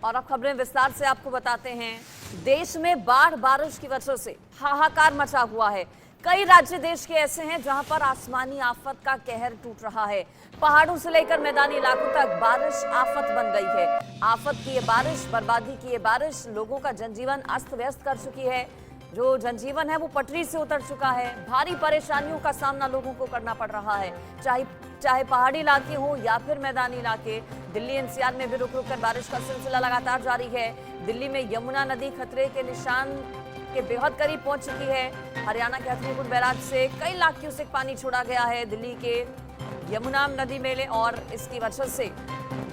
और अब खबरें विस्तार से आपको बताते हैं। देश में बाढ़ बारिश की वजह से हाहाकार मचा हुआ है। कई राज्य देश के ऐसे हैं जहां पर आसमानी आफत का कहर टूट रहा है। पहाड़ों से लेकर मैदानी इलाकों तक बारिश आफत बन गई है। आफत की ये बारिश, बर्बादी की ये बारिश लोगों का जनजीवन अस्त व्यस्त कर चुकी है। जो जनजीवन है वो पटरी से उतर चुका है। भारी परेशानियों का सामना लोगों को करना पड़ रहा है, चाहे पहाड़ी इलाके हो या फिर मैदानी इलाके। दिल्ली एनसीआर में भी रुक रुक कर बारिश का सिलसिला लगातार जारी है। दिल्ली में यमुना नदी खतरे के निशान के बेहद करीब पहुंच चुकी है। हरियाणा के हथनीकुंड बैराज से कई लाख क्यूसेक पानी छोड़ा गया है दिल्ली के यमुना नदी में, और इसकी वजह से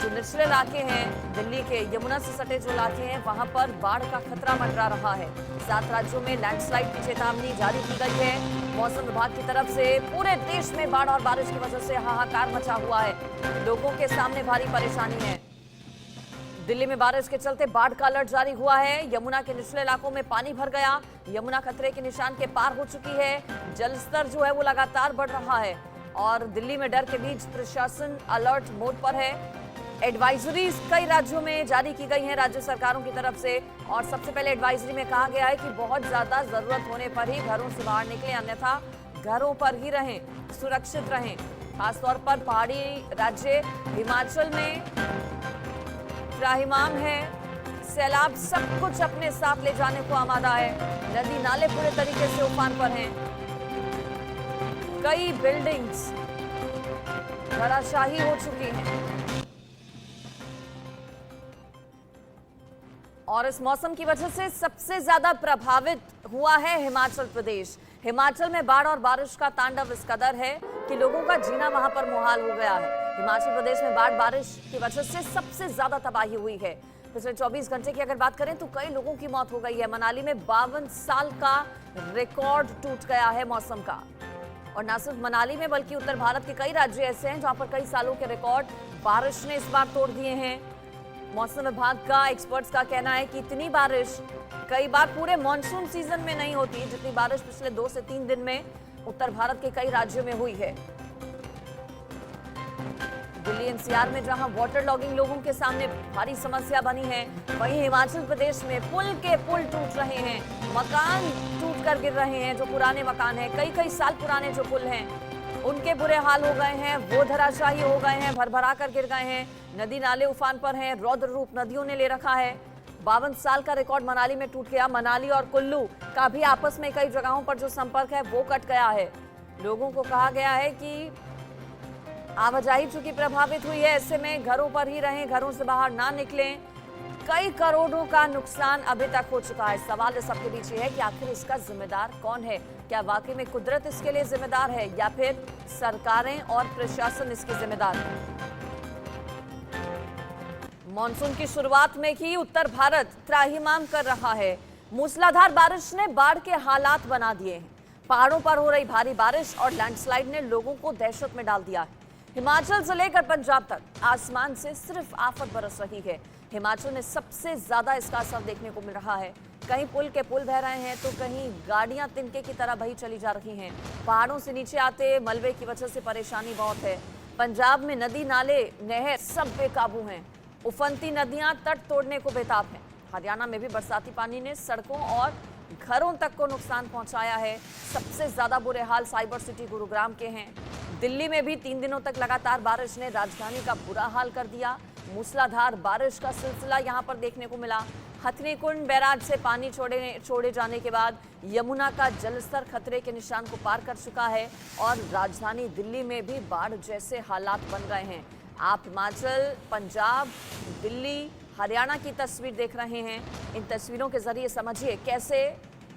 जो निचले इलाके हैं दिल्ली के, यमुना से सटे जो इलाके हैं, वहां पर बाढ़ का खतरा मंडरा रहा है। 7 राज्यों में लैंडस्लाइड की चेतावनी जारी की गई है। मौसम विभाग की तरफ से पूरे देश में बाढ़ और बारिश की वजह से हाहाकार मचा हुआ है। लोगों के सामने भारी परेशानी है। दिल्ली में बारिश के चलते बाढ़ का अलर्ट जारी हुआ है। यमुना के निचले इलाकों में पानी भर गया। यमुना खतरे के निशान के पार हो चुकी है। जलस्तर जो है वो लगातार बढ़ रहा है और दिल्ली में डर के बीच प्रशासन अलर्ट मोड पर है। एडवाइजरीज कई राज्यों में जारी की गई हैं राज्य सरकारों की तरफ से, और सबसे पहले एडवाइजरी में कहा गया है कि बहुत ज्यादा जरूरत होने पर ही घरों से बाहर निकलें, अन्यथा घरों पर ही रहें, सुरक्षित रहें। खासतौर पर पहाड़ी राज्य हिमाचल में त्राहिमाम है। सैलाब सब कुछ अपने साथ ले जाने को आमादा है। नदी नाले पूरे तरीके से उफान पर हैं। कई बिल्डिंग्स धराशायी हो चुकी हैं। और इस मौसम की वजह से सबसे ज्यादा प्रभावित हुआ है हिमाचल प्रदेश। हिमाचल में बाढ़ और बारिश का तांडव इस कदर है कि लोगों का जीना वहां पर मुहाल हो गया है। हिमाचल प्रदेश में बाढ़ बारिश की वजह से सबसे ज्यादा तबाही हुई है। पिछले 24 घंटे की अगर बात करें तो कई लोगों की मौत हो गई है। मनाली में 52 साल का रिकॉर्ड टूट गया है मौसम का। और न सिर्फ मनाली में बल्कि उत्तर भारत के कई राज्य ऐसे हैं जहां पर कई सालों के रिकॉर्ड बारिश ने इस बार तोड़ दिए हैं। मौसम विभाग का, एक्सपर्ट्स का कहना है कि इतनी बारिश कई बार पूरे मॉनसून सीजन में नहीं होती जितनी बारिश पिछले 2 से 3 दिन में उत्तर भारत के कई राज्यों में हुई है। दिल्ली एनसीआर में जहां वाटर लॉगिंग लोगों के सामने भारी समस्या बनी है, वहीं हिमाचल प्रदेश में पुल के पुल टूट रहे हैं, मकान टूट कर गिर रहे हैं। जो पुराने मकान हैं, कई साल पुराने जो पुल हैं, उनके बुरे हाल हो गए हैं, वो धराशायी हो गए हैं, भरभरा कर गिर गए हैं। नदी नाले उफान पर हैं, रौद्र रूप नदियों ने ले रखा है। 52 साल का रिकॉर्ड मनाली में टूट गया। मनाली और कुल्लू का भी आपस में कई जगहों पर जो संपर्क है वो कट गया है। लोगों को कहा गया है कि आवाजाही चूंकि प्रभावित हुई है, ऐसे में घरों पर ही रहें, घरों से बाहर ना निकलें। कई करोड़ों का नुकसान अभी तक हो चुका है। सवाल इस सबके बीच ये है कि आखिर इसका जिम्मेदार कौन है? क्या वाकई में कुदरत इसके लिए जिम्मेदार है या फिर सरकारें और प्रशासन इसके जिम्मेदार है? मॉनसून की शुरुआत में ही उत्तर भारत त्राहिमाम कर रहा है। मूसलाधार बारिश ने बाढ़ के हालात बना दिए हैं। पहाड़ों पर हो रही भारी बारिश और लैंडस्लाइड ने लोगों को दहशत में डाल दिया है। हिमाचल से लेकर पंजाब तक आसमान से सिर्फ आफत बरस रही है। हिमाचल में सबसे ज्यादा इसका असर देखने को मिल रहा है। कहीं पुल के पुल बह रहे हैं तो कहीं गाड़ियां तिनके की तरह बही चली जा रही हैं। पहाड़ों से नीचे आते मलबे की वजह से परेशानी बहुत है। पंजाब में नदी नाले नहर सब बेकाबू हैं। उफनती नदियां तट तोड़ने को बेताब हैं। हरियाणा में भी बरसाती पानी ने सड़कों और घरों तक को नुकसान पहुंचाया है। सबसे ज्यादा बुरे हाल साइबर सिटी गुरुग्राम के हैं। दिल्ली में भी 3 दिनों तक लगातार बारिश ने राजधानी का बुरा हाल कर दिया। मूसलाधार बारिश का सिलसिला यहां पर देखने को मिला। हथनीकुंड बैराज से पानी छोड़े जाने के बाद यमुना का जलस्तर खतरे के निशान को पार कर चुका है और राजधानी दिल्ली में भी बाढ़ जैसे हालात बन गए हैं। आप हिमाचल, पंजाब, दिल्ली, हरियाणा की तस्वीर देख रहे हैं। इन तस्वीरों के जरिए समझिए कैसे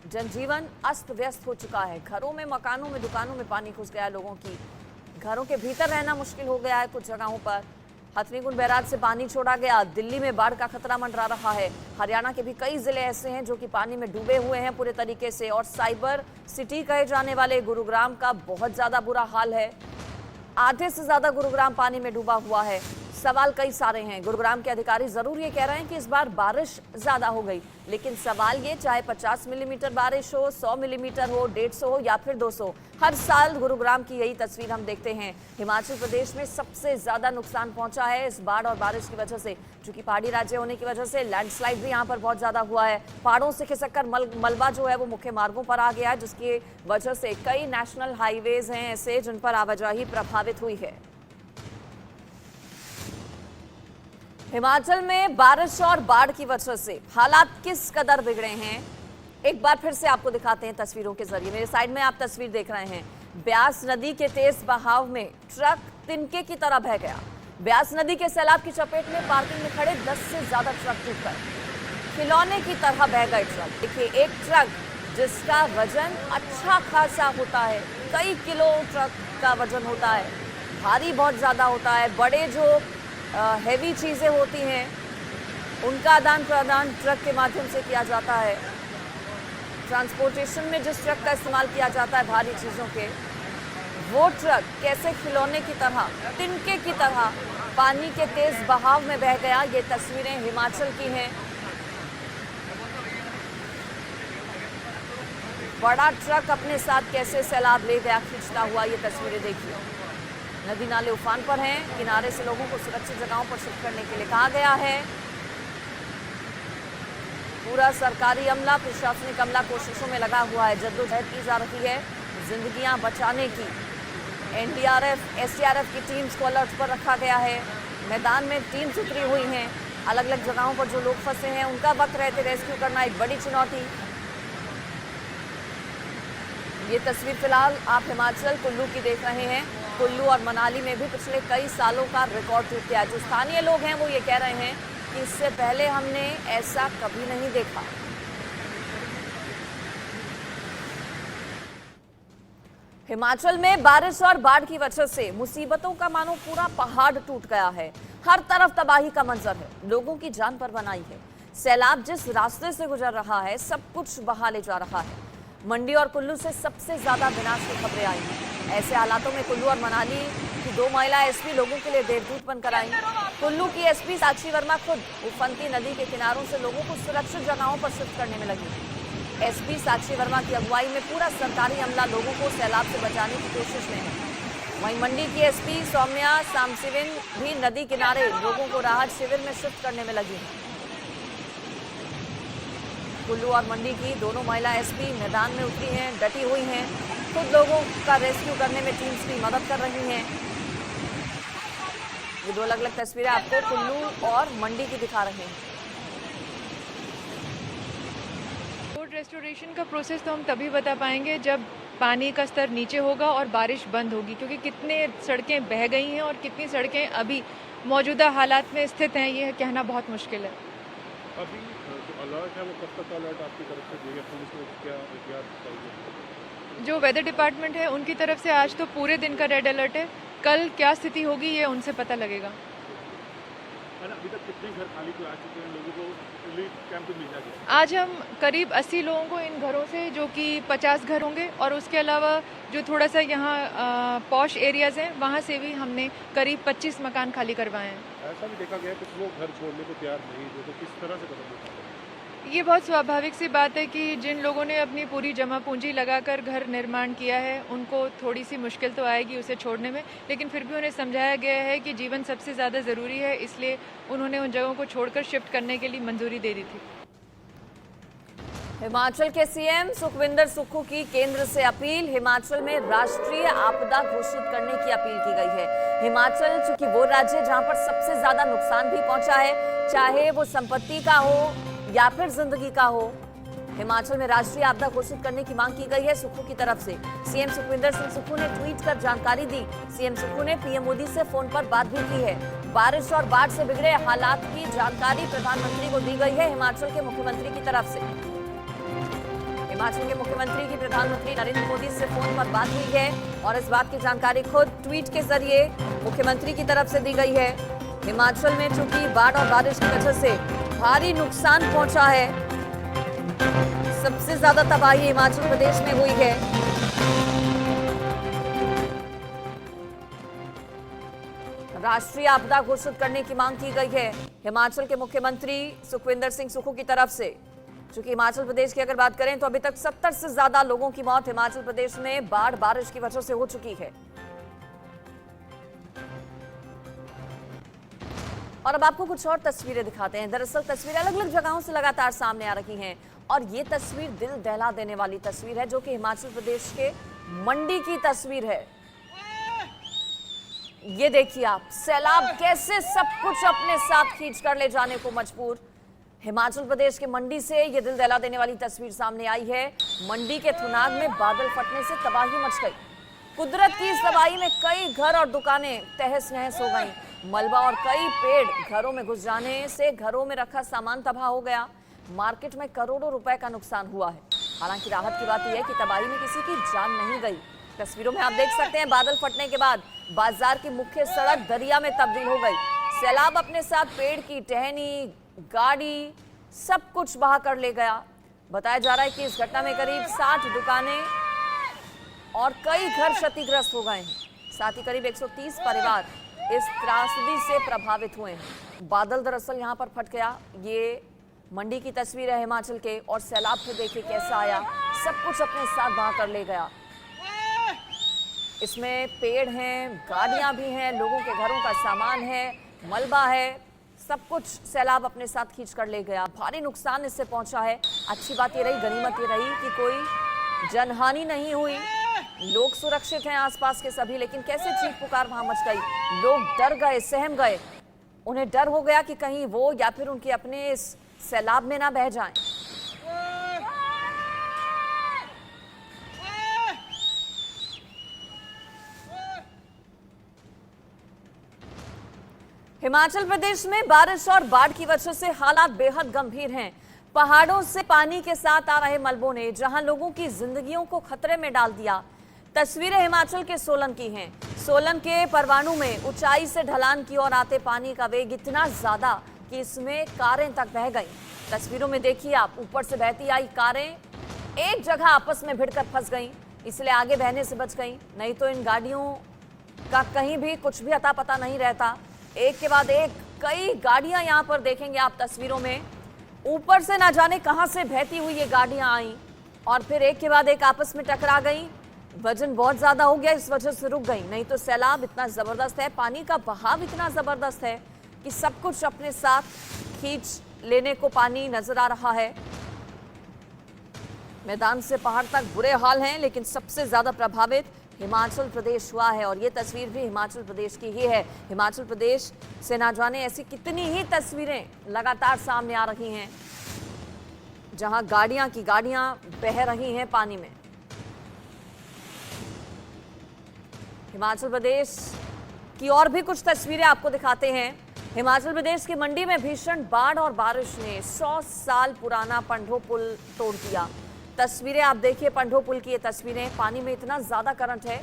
जनजीवन अस्त व्यस्त हो चुका है। घरों में, मकानों में, दुकानों में पानी घुस गया है। लोगों की घरों के भीतर रहना मुश्किल हो गया है कुछ जगहों पर। हथनीकुंड बैराज से पानी छोड़ा गया। दिल्ली में बाढ़ का खतरा मंडरा रहा है। हरियाणा के भी कई जिले ऐसे हैं जो कि पानी में डूबे हुए हैं पूरे तरीके से। और साइबर सिटी कहे जाने वाले गुरुग्राम का बहुत ज्यादा बुरा हाल है। आधे से ज्यादा गुरुग्राम पानी में डूबा हुआ है। सवाल कई सारे हैं। गुरुग्राम के अधिकारी जरूर ये कह रहे हैं कि इस बार बारिश ज्यादा हो गई, लेकिन सवाल ये, चाहे 50 मिलीमीटर बारिश हो, 100 मिलीमीटर हो, 150 हो या फिर 200, हर साल गुरुग्राम की यही तस्वीर हम देखते हैं। हिमाचल प्रदेश में सबसे ज्यादा नुकसान पहुंचा है इस बाढ़ और बारिश की वजह से, क्योंकि पहाड़ी राज्य होने की वजह से लैंडस्लाइड भी यहाँ पर बहुत ज्यादा हुआ है। पहाड़ों से खिसककर मलबा जो है वो मुख्य मार्गों पर आ गया है, जिसकी वजह से कई नेशनल हाईवेज हैं ऐसे जिन पर आवाजाही प्रभावित हुई है। हिमाचल में बारिश और बाढ़ की वजह से हालात किस कदर बिगड़े हैं, एक बार फिर से आपको दिखाते हैं तस्वीरों के जरिए। मेरे साइड में आप तस्वीर देख रहे हैं, ब्यास नदी के तेज बहाव में ट्रक तिनके की तरह बह गया। ब्यास नदी के सैलाब की चपेट में पार्किंग में खड़े 10 से ज्यादा ट्रक टूट गए, खिलौने की तरह बह गए ट्रक। देखिए, एक ट्रक जिसका वजन अच्छा खासा होता है, कई किलो ट्रक का वजन होता है, भारी बहुत ज्यादा होता है। बड़े जो हैवी चीजें होती हैं उनका आदान प्रदान ट्रक के माध्यम से किया जाता है। ट्रांसपोर्टेशन में जिस ट्रक का इस्तेमाल किया जाता है भारी चीजों के, वो ट्रक कैसे खिलौने की तरह, तिनके की तरह पानी के तेज बहाव में बह गया। ये तस्वीरें हिमाचल की हैं। बड़ा ट्रक अपने साथ कैसे सैलाब ले गया खींचता हुआ, ये तस्वीरें देखिए। नदी नाले उफान पर हैं, किनारे से लोगों को सुरक्षित जगहों पर शिफ्ट करने के लिए कहा गया है। पूरा सरकारी अमला, प्रशासनिक अमला कोशिशों में लगा हुआ है, जद्दोजहद की जा रही है जिंदगियां बचाने की। एनडीआरएफ, एसडीआरएफ की टीम्स को अलर्ट पर रखा गया है। मैदान में टीम्स उतरी हुई हैं, अलग अलग जगहों पर जो लोग फंसे हैं उनका वक्त रहते रेस्क्यू करना एक बड़ी चुनौती। ये तस्वीर फिलहाल आप हिमाचल कुल्लू की देख रहे हैं। कुल्लू और मनाली में भी पिछले कई सालों का रिकॉर्ड टूट गया। जो स्थानीय लोग हैं वो ये कह रहे हैं कि इससे पहले हमने ऐसा कभी नहीं देखा। हिमाचल में बारिश और बाढ़ की वजह से मुसीबतों का मानो पूरा पहाड़ टूट गया है। हर तरफ तबाही का मंजर है, लोगों की जान पर बनाई है। सैलाब जिस रास्ते से गुजर रहा है सब कुछ बहा ले जा रहा है। मंडी और कुल्लू से सबसे ज्यादा विनाश की खबरें आई हैं। ऐसे हालातों में कुल्लू और मनाली की 2 महिला एसपी लोगों के लिए देवदूत बनकर आई। कुल्लू की एसपी साक्षी वर्मा खुद उफनती नदी के किनारों से लोगों को सुरक्षित जगहों पर शिफ्ट करने में लगी। एसपी साक्षी वर्मा की अगुवाई में पूरा सरकारी अमला लोगों को सैलाब से बचाने की कोशिश में है। वहीं मंडी की एसपी सौम्या सामसिविन भी नदी किनारे लोगों को राहत शिविर में शिफ्ट करने में लगी है। कुल्लू और मंडी की दोनों महिला एसपी मैदान में उतरी हैं, डटी हुई हैं, खुद लोगों का रेस्क्यू करने में टीम्स की मदद कर रही हैं। ये 2 अलग अलग तस्वीरें आपको कुल्लू और मंडी की दिखा रहे हैं। रोड रेस्टोरेशन का प्रोसेस तो हम तभी बता पाएंगे जब पानी का स्तर नीचे होगा और बारिश बंद होगी, क्योंकि कितने सड़कें बह गई हैं और कितनी सड़कें अभी मौजूदा हालात में स्थित हैं, ये कहना बहुत मुश्किल है। अभी जो अलर्ट है वो कब तक अलर्ट आपकी तरफ से दिया, पुलिस को क्या बताइए? जो वेदर डिपार्टमेंट है उनकी तरफ से आज तो पूरे दिन का रेड अलर्ट है, कल क्या स्थिति होगी ये उनसे पता लगेगा। अभी तक कितने घर खाली आ चुके हैं, लोगों को रिलीफ कैंप मिल जाएगा? आज हम करीब 80 लोगों को इन घरों से, जो कि 50 घर होंगे, और उसके अलावा जो थोड़ा सा यहाँ पॉश एरियाज हैं वहाँ से भी हमने करीब 25 मकान खाली करवाए हैं। ऐसा भी देखा गया कुछ लोग घर छोड़ने को तैयार नहीं थे, तो किस तरह से कदम उठाते हैं? ये बहुत स्वाभाविक सी बात है कि जिन लोगों ने अपनी पूरी जमा पूंजी लगाकर घर निर्माण किया है उनको थोड़ी सी मुश्किल तो आएगी उसे छोड़ने में, लेकिन फिर भी उन्हें समझाया गया है कि जीवन सबसे ज़्यादा ज़रूरी है, इसलिए उन्होंने उन जगहों को छोड़कर शिफ्ट करने के लिए मंजूरी दे दी थी। हिमाचल के सीएम सुखविंदर सुक्खू की केंद्र से अपील। हिमाचल में राष्ट्रीय आपदा घोषित करने की अपील की गई है। हिमाचल चूंकि वो राज्य जहां पर सबसे ज्यादा नुकसान भी पहुंचा है, चाहे वो संपत्ति का हो या फिर जिंदगी का हो, हिमाचल में राष्ट्रीय आपदा घोषित करने की मांग की गई है सुक्खू की तरफ से। सीएम सुखविंदर सिंह सुक्खू ने ट्वीट कर जानकारी दी। सीएम सुक्खू ने पीएम मोदी से फोन पर बात भी की है। बारिश और बाढ़ से बिगड़े हालात की जानकारी प्रधानमंत्री को दी गई है हिमाचल के मुख्यमंत्री की तरफ से। हिमाचल के मुख्यमंत्री की प्रधानमंत्री नरेंद्र मोदी से फोन पर बात हुई है और इस बात की जानकारी खुद ट्वीट के जरिए मुख्यमंत्री की तरफ से दी गई है। हिमाचल में चूंकि बाढ़ और बारिश की वजह से भारी नुकसान पहुंचा है, सबसे ज्यादा तबाही हिमाचल प्रदेश में हुई है। राष्ट्रीय आपदा घोषित करने की मांग की गई है हिमाचल के मुख्यमंत्री सुखविंदर सिंह सुक्खू की तरफ से। चूंकि हिमाचल प्रदेश की अगर बात करें तो अभी तक 70 से ज्यादा लोगों की मौत हिमाचल प्रदेश में बाढ़ बारिश की वजह से हो चुकी है। और अब आपको कुछ और तस्वीरें दिखाते हैं। दरअसल तस्वीरें अलग अलग जगहों से लगातार सामने आ रही हैं और ये तस्वीर दिल दहला देने वाली तस्वीर है, जो कि हिमाचल प्रदेश के मंडी की तस्वीर है। ये देखिए आप, सैलाब कैसे सब कुछ अपने साथ खींच कर ले जाने को मजबूर। हिमाचल प्रदेश के मंडी से ये दिल दहला देने वाली तस्वीर सामने आई है। मंडी के थुनाग में बादल फटने से तबाही मच गई। कुदरत की इस तबाही में कई घर और दुकानें तहस नहस हो गईं। मलबा और कई पेड़ घरों में घुस जाने से घरों में रखा सामान तबाह हो गया। मार्केट में करोड़ों रुपए का नुकसान हुआ है। हालांकि राहत की बात यह है कि तबाही में किसी की जान नहीं गई। तस्वीरों में आप देख सकते हैं, बादल फटने के बाद बाजार की मुख्य सड़क दरिया में तब्दील हो गई। सैलाब अपने साथ पेड़ की टहनी, गाड़ी, सब कुछ बहा कर ले गया। बताया जा रहा है कि इस घटना में करीब 60 दुकानें और कई घर क्षतिग्रस्त हो गए हैं। साथ ही करीब 130 परिवार इस त्रासदी से प्रभावित हुए हैं। बादल दरअसल यहां पर फट गया। ये मंडी की तस्वीर है हिमाचल के, और सैलाब फिर देखिए कैसा आया, सब कुछ अपने साथ बहा कर ले गया। इसमें पेड़ हैं, गाड़ियां भी हैं, लोगों के घरों का सामान है, मलबा है, सब कुछ सैलाब अपने साथ खींच कर ले गया। भारी नुकसान इससे पहुंचा है। अच्छी बात ये रही, गनीमत ये रही कि कोई जनहानि नहीं हुई, लोग सुरक्षित हैं आसपास के सभी। लेकिन कैसे चीख पुकार वहां मच गई, लोग डर गए, सहम गए। उन्हें डर हो गया कि कहीं वो या फिर उनके अपने इस सैलाब में ना बह जाएं। हिमाचल प्रदेश में बारिश और बाढ़ की वजह से हालात बेहद गंभीर हैं। पहाड़ों से पानी के साथ आ रहे मलबों ने जहां लोगों की जिंदगियों को खतरे में डाल दिया। तस्वीरें हिमाचल के सोलन की हैं। सोलन के परवाणु में ऊंचाई से ढलान की ओर आते पानी का वेग इतना ज्यादा कि इसमें कारें तक बह गईं। तस्वीरों में देखिए आप, ऊपर से बहती आई कारें एक जगह आपस में भिड़कर फंस गईं, इसलिए आगे बहने से बच गईं। नहीं तो इन गाड़ियों का कहीं भी कुछ भी अता पता नहीं रहता। एक के बाद एक कई गाड़ियां यहां पर देखेंगे आप तस्वीरों में। ऊपर से ना जाने कहां से बहती हुई ये गाड़ियां आई और फिर एक के बाद एक आपस में टकरा गई। वजन बहुत ज्यादा हो गया, इस वजह से रुक गई। नहीं तो सैलाब इतना जबरदस्त है, पानी का बहाव इतना जबरदस्त है कि सब कुछ अपने साथ खींच लेने को पानी नजर आ रहा है। मैदान से पहाड़ तक बुरे हाल हैं, लेकिन सबसे ज्यादा प्रभावित हिमाचल प्रदेश हुआ है। और ये तस्वीर भी हिमाचल प्रदेश की ही है। हिमाचल प्रदेश से ना जाने ऐसी कितनी ही तस्वीरें लगातार सामने आ रही हैं, जहां गाड़ियां की गाड़ियां बह रही हैं पानी में। हिमाचल प्रदेश की और भी कुछ तस्वीरें आपको दिखाते हैं। हिमाचल प्रदेश की मंडी में भीषण बाढ़ और बारिश ने 100 साल पुराना पंडो पुल तोड़ दिया। तस्वीरें आप देखिए, पंडो पुल की ये तस्वीरें। पानी में इतना ज्यादा करंट है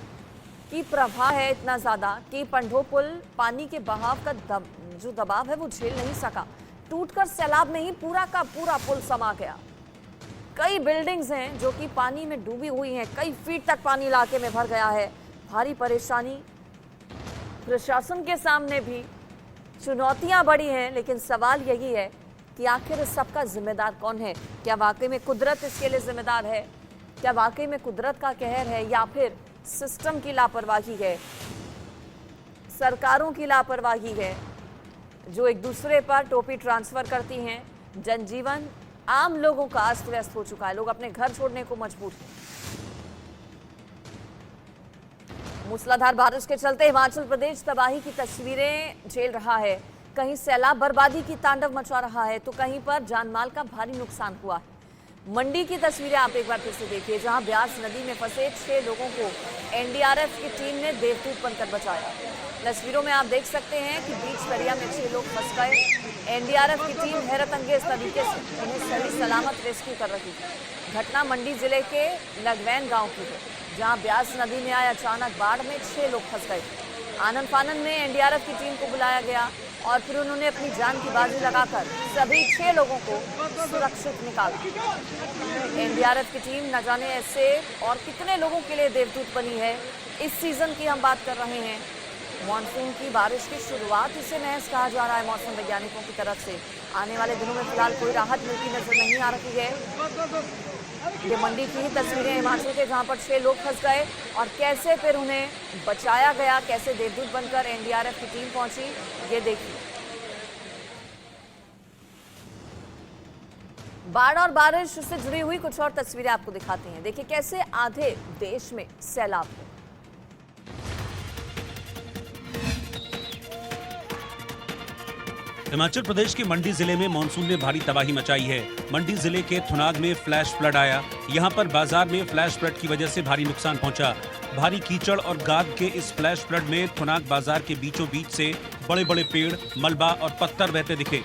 कि प्रवाह है इतना ज्यादा कि पंडो पुल पानी के बहाव का जो दबाव है वो झेल नहीं सका। टूटकर सैलाब में ही पूरा का पूरा पुल समा गया। कई बिल्डिंग्स हैं जो कि पानी में डूबी हुई हैं, कई फीट तक पानी इलाके में भर गया है। भारी परेशानी प्रशासन के सामने भी, चुनौतियां बड़ी हैं, लेकिन सवाल यही है कि आखिर इस सबका जिम्मेदार कौन है? क्या वाकई में कुदरत इसके लिए जिम्मेदार है? क्या वाकई में कुदरत का कहर है, या फिर सिस्टम की लापरवाही है, सरकारों की लापरवाही है जो एक दूसरे पर टोपी ट्रांसफर करती हैं? जनजीवन आम लोगों का अस्त व्यस्त हो चुका है, लोग अपने घर छोड़ने को मजबूर हैं। मूसलाधार बारिश के चलते हिमाचल प्रदेश तबाही की तस्वीरें झेल रहा है। कहीं सैलाब बर्बादी की तांडव मचा रहा है तो कहीं पर जानमाल का भारी नुकसान हुआ है। मंडी की तस्वीरें आप एक बार फिर से देखिए, जहां ब्यास नदी में फंसे 6 लोगों को एनडीआरएफ की टीम ने देवदूत बनकर बचाया। तस्वीरों में आप देख सकते हैं कि बीच दरिया में 6 लोग फंस गए। एनडीआरएफ की टीम हैरत अंगेज तरीके से उन्हें सही सलामत रेस्क्यू कर रही थी। घटना मंडी जिले के लगवैन गांव की है, जहां ब्यास नदी में आए अचानक बाढ़ में 6 लोग फंस गए। आनंद फानन में एनडीआरएफ की टीम को बुलाया गया और फिर उन्होंने अपनी जान की बाजी लगाकर सभी 6 लोगों को सुरक्षित निकाला। एनडीआरएफ की टीम न जाने ऐसे और कितने लोगों के लिए देवदूत बनी है। इस सीजन की हम बात कर रहे हैं। मानसून की बारिश की शुरुआत इसे महज कहा जा रहा है मौसम वैज्ञानिकों की तरफ से। आने वाले दिनों में फिलहाल कोई राहत मिलती नजर नहीं आ रही है। ये मंडी की ही तस्वीरें हिमाचल के, जहां पर 6 लोग फंस गए और कैसे फिर उन्हें बचाया गया, कैसे देवदूत बनकर एनडीआरएफ की टीम पहुंची, ये देखिए। बाढ़ और बारिश से जुड़ी हुई कुछ और तस्वीरें आपको दिखाते हैं। देखिए कैसे आधे देश में सैलाब है। हिमाचल प्रदेश के मंडी जिले में मानसून ने भारी तबाही मचाई है। मंडी जिले के थुनाग में फ्लैश फ्लड आया। यहां पर बाजार में फ्लैश फ्लड की वजह से भारी नुकसान पहुंचा। भारी कीचड़ और गाद के इस फ्लैश फ्लड में थुनाग बाजार के बीचों बीच से बड़े बड़े पेड़, मलबा और पत्थर बहते दिखे।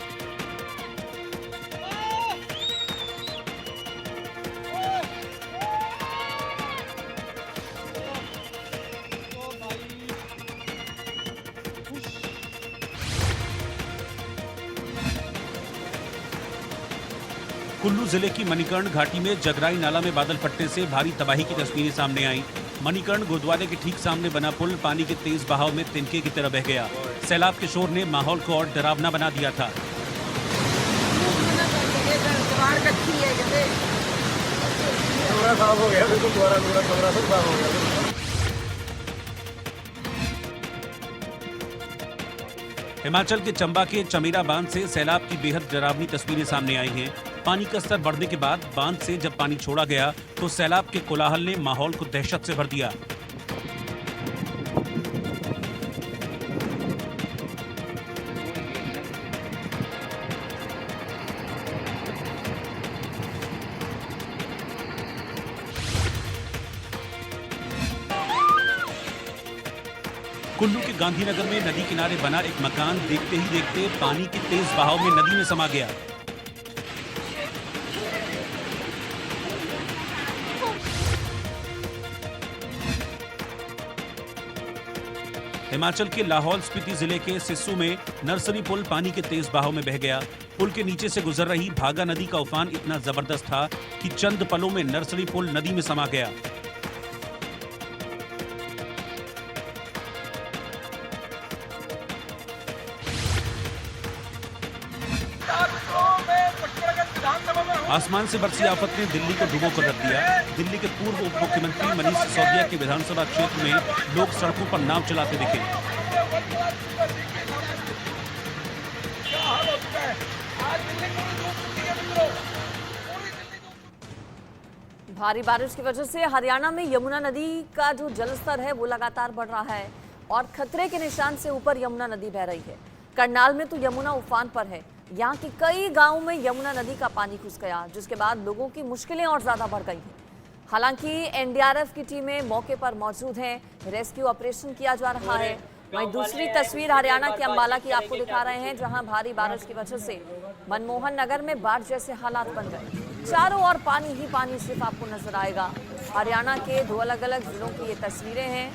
कुल्लू जिले की मणिकर्ण घाटी में जगराई नाला में बादल फटने से भारी तबाही की तस्वीरें सामने आईं। मणिकर्ण गुरुद्वारे के ठीक सामने बना पुल पानी के तेज बहाव में तिनके की तरह बह गया। सैलाब के शोर ने माहौल को और डरावना बना दिया था। हिमाचल के चंबा के चमेरा बांध से सैलाब की बेहद डरावनी तस्वीरें सामने आई हैं। पानी का स्तर बढ़ने के बाद बांध से जब पानी छोड़ा गया तो सैलाब के कोलाहल ने माहौल को दहशत से भर दिया। कुल्लू के गांधीनगर में नदी किनारे बना एक मकान देखते ही देखते पानी के तेज बहाव में नदी में समा गया। हिमाचल के लाहौल स्पीति जिले के सिस्सू में नर्सरी पुल पानी के तेज बहाव में बह गया। पुल के नीचे से गुजर रही भागा नदी का उफान इतना जबरदस्त था कि चंद पलों में नर्सरी पुल नदी में समा गया। आसमान से बरसी आफत ने दिल्ली को डूबो कर रख दिया। दिल्ली के पूर्व उप मुख्यमंत्री मनीष सिसोदिया के विधानसभा क्षेत्र में लोग सड़कों पर नाव चलाते दिखे। भारी बारिश की वजह से हरियाणा में यमुना नदी का जो जलस्तर है वो लगातार बढ़ रहा है और खतरे के निशान से ऊपर यमुना नदी बह रही है। करनाल में तो यमुना उफान पर है। यहाँ के कई गांवों में यमुना नदी का पानी घुस गया, जिसके बाद लोगों की मुश्किलें और ज्यादा बढ़ गई हैं। हालांकि एनडीआरएफ की टीमें मौके पर मौजूद हैं, रेस्क्यू ऑपरेशन किया जा रहा है। वहीं दूसरी तस्वीर हरियाणा के अंबाला की आपको दिखा रहे हैं, जहां भारी बारिश की वजह से मनमोहन नगर में बाढ़ जैसे हालात बन गए। चारों ओर पानी ही पानी सिर्फ आपको नजर आएगा। हरियाणा के 2 अलग अलग जिलों की ये तस्वीरें हैं।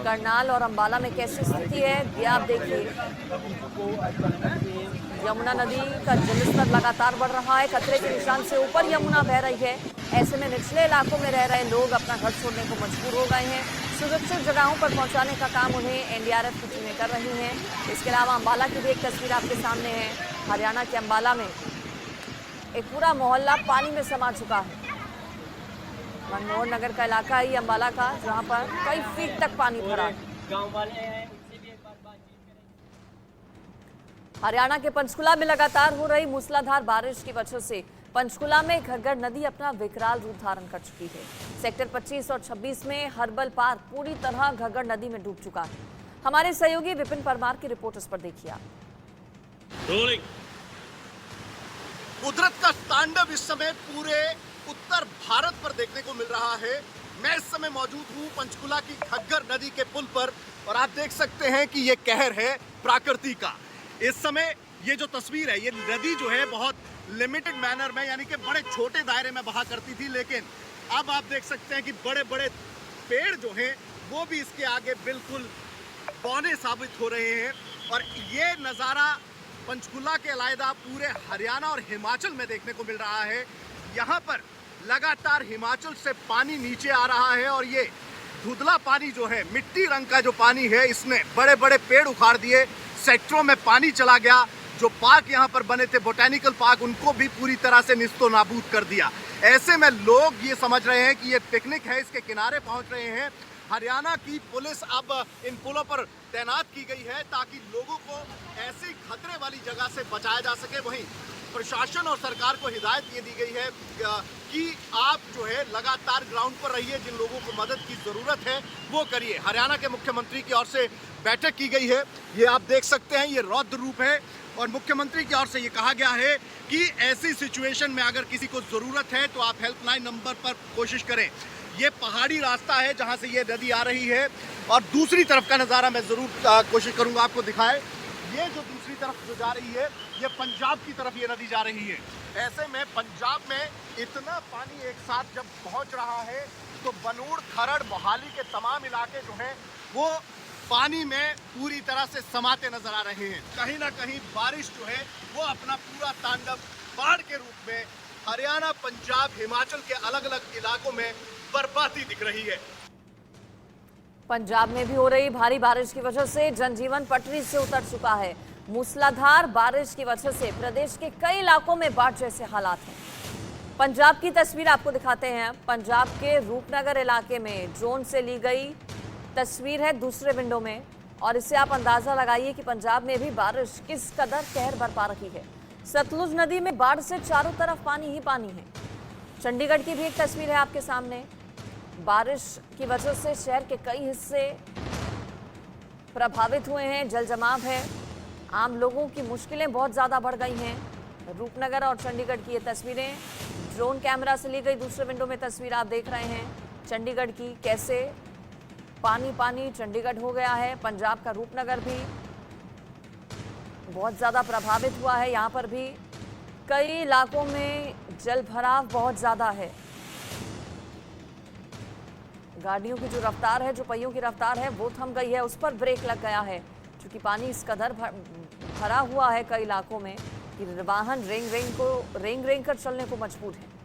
करनाल और अंबाला में कैसी स्थिति है ये आप देखिए। यमुना नदी का जलस्तर लगातार बढ़ रहा है। खतरे के निशान से ऊपर यमुना बह रही है। ऐसे में निचले इलाकों में रह रहे लोग अपना घर छोड़ने को मजबूर हो गए हैं। सुरक्षित जगहों पर पहुंचाने का काम उन्हें एनडीआरएफ की टीमें कर रही हैं। इसके अलावा अंबाला की भी एक तस्वीर आपके सामने है। हरियाणा के अंबाला में एक पूरा मोहल्ला पानी में समा चुका है। मनमोहन नगर का इलाका ही अंबाला का, जहां पर कई फीट तक पानी भरा है। हरियाणा के पंचकुला में लगातार हो रही मूसलाधार बारिश की वजह से पंचकुला में घग्गर नदी अपना विकराल रूप धारण कर चुकी है। सेक्टर 25 और 26 में हर्बल पार्क पूरी तरह घग्गर नदी में डूब चुका है। हमारे सहयोगी विपिन परमार की रिपोर्ट इस पर देखिए आप। कुदरत का तांडव इस समय पूरे उत्तर भारत पर देखने को मिल रहा है। मैं इस समय मौजूद हूँ पंचकुला की घग्गर नदी के पुल पर और आप देख सकते हैं कि ये कहर है प्रकृति का। इस समय ये जो तस्वीर है, ये नदी जो है बहुत लिमिटेड मैनर में, यानी कि बड़े छोटे दायरे में बहा करती थी, लेकिन अब आप देख सकते हैं कि बड़े बड़े पेड़ जो हैं वो भी इसके आगे बिल्कुल बौने साबित हो रहे हैं। और ये नज़ारा पंचकुला के अलावा पूरे हरियाणा और हिमाचल में देखने को मिल रहा है। यहाँ पर लगातार हिमाचल से पानी नीचे आ रहा है और ये धुंधला पानी जो है, मिट्टी रंग का जो पानी है, इसने बड़े बड़े पेड़ उखाड़ दिए, सेक्टरों में पानी चला गया। जो पार्क यहाँ पर बने थे, बोटेनिकल पार्क, उनको भी पूरी तरह से निस्तो नाबूद कर दिया। ऐसे में लोग ये समझ रहे हैं कि ये पिकनिक है, इसके किनारे पहुंच रहे हैं। हरियाणा की पुलिस अब इन पुलों पर तैनात की गई है ताकि लोगों को ऐसी खतरे वाली जगह से बचाया जा सके। वहीं प्रशासन और सरकार को हिदायत ये दी गई है कि आप जो है लगातार ग्राउंड पर रहिए, जिन लोगों को मदद की जरूरत है वो करिए। हरियाणा के मुख्यमंत्री की ओर से बैठक की गई है, ये आप देख सकते हैं, ये रौद्र रूप है। और मुख्यमंत्री की ओर से ये कहा गया है कि ऐसी सिचुएशन में अगर किसी को जरूरत है तो आप हेल्पलाइन नंबर पर कोशिश करें। ये पहाड़ी रास्ता है जहां से ये नदी आ रही है, और दूसरी तरफ का नज़ारा मैं ज़रूर कोशिश करूंगा आपको दिखाए। ये जो दूसरी तरफ जो जा रही है, ये पंजाब की तरफ ये नदी जा रही है। ऐसे में पंजाब में इतना पानी एक साथ जब पहुंच रहा है तो बनूड़, खरड़, मोहाली के तमाम इलाके जो हैं वो पानी में पूरी तरह से समाते नजर आ रहे हैं। कहीं ना कहीं बारिश जो है वो अपना पूरा तांडव बाढ़ के रूप में हरियाणा, पंजाब, हिमाचल के अलग अलग इलाकों में बर्बादी दिख रही है। पंजाब में भी हो रही भारी बारिश की वजह से जनजीवन पटरी से उतर चुका है। मूसलाधार बारिश की वजह से प्रदेश के कई इलाकों में बाढ़ जैसे हालात हैं। पंजाब की तस्वीर आपको दिखाते हैं। पंजाब के रूपनगर इलाके में ड्रोन से ली गई तस्वीर है दूसरे विंडो में, और इससे आप अंदाजा लगाइए कि पंजाब में भी बारिश किस कदर कहर बरपा रही है। सतलुज नदी में बाढ़ से चारों तरफ पानी ही पानी है। चंडीगढ़ की भी एक तस्वीर है आपके सामने। बारिश की वजह से शहर के कई हिस्से प्रभावित हुए हैं, जल जमाव है, आम लोगों की मुश्किलें बहुत ज़्यादा बढ़ गई हैं। रूपनगर और चंडीगढ़ की ये तस्वीरें ड्रोन कैमरा से ली गई दूसरे विंडो में तस्वीर आप देख रहे हैं चंडीगढ़ की, कैसे पानी पानी चंडीगढ़ हो गया है। पंजाब का रूपनगर भी बहुत ज़्यादा प्रभावित हुआ है। यहाँ पर भी कई इलाकों में जल भराव बहुत ज़्यादा है। गाड़ियों की जो रफ्तार है, जो पहियों की रफ्तार है वो थम गई है, उस पर ब्रेक लग गया है, क्योंकि पानी इस कदर भरा हुआ है कई इलाकों में कि वाहन रेंग रेंग कर चलने को मजबूर है।